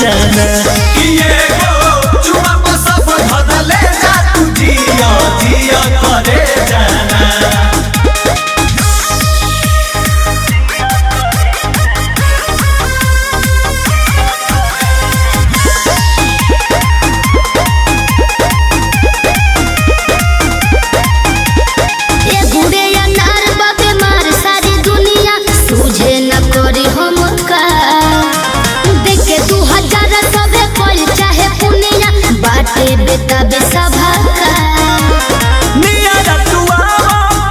जाना किए गो चुमा पर सब धर ले जा तू जिया जिया करे जाना। बेटा बेसभा का निया रतुआ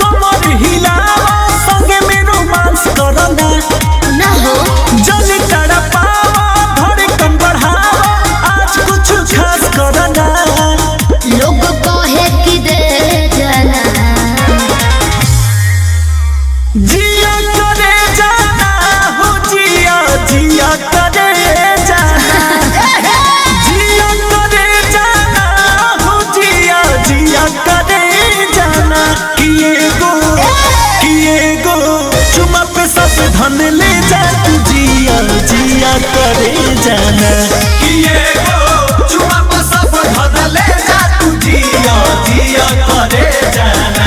कमर हिलावा संगे में रोमांस करना ना हो जल्दी तड़पावा धड़कन बढ़ावा आज कुछ खास करना लोग कहे कि दे जाना जिया करे जाना हो जिया जिया करे जाना जिया करे जाना हो जिया जिया करे जाना किए गो चुमा पे सब धन ले जा तू जिया जिया करे जाना किए गो चुमा पर सब धर ले जा तू जिया जिया करे जाना।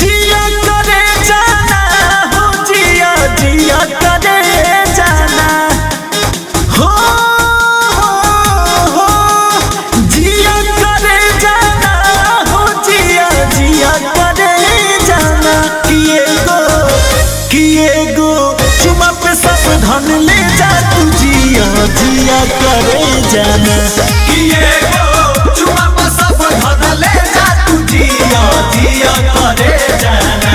जिया करे जाना हो जिया जिया करे जाना हो जिया करे जाना हो जिया जिया करे जाना किए गो चुमा पे सब धन ले जा तू जिया जिया करे जाना किए गो चुमा पर सब धर ले जा तू जिया जिया करे जाना।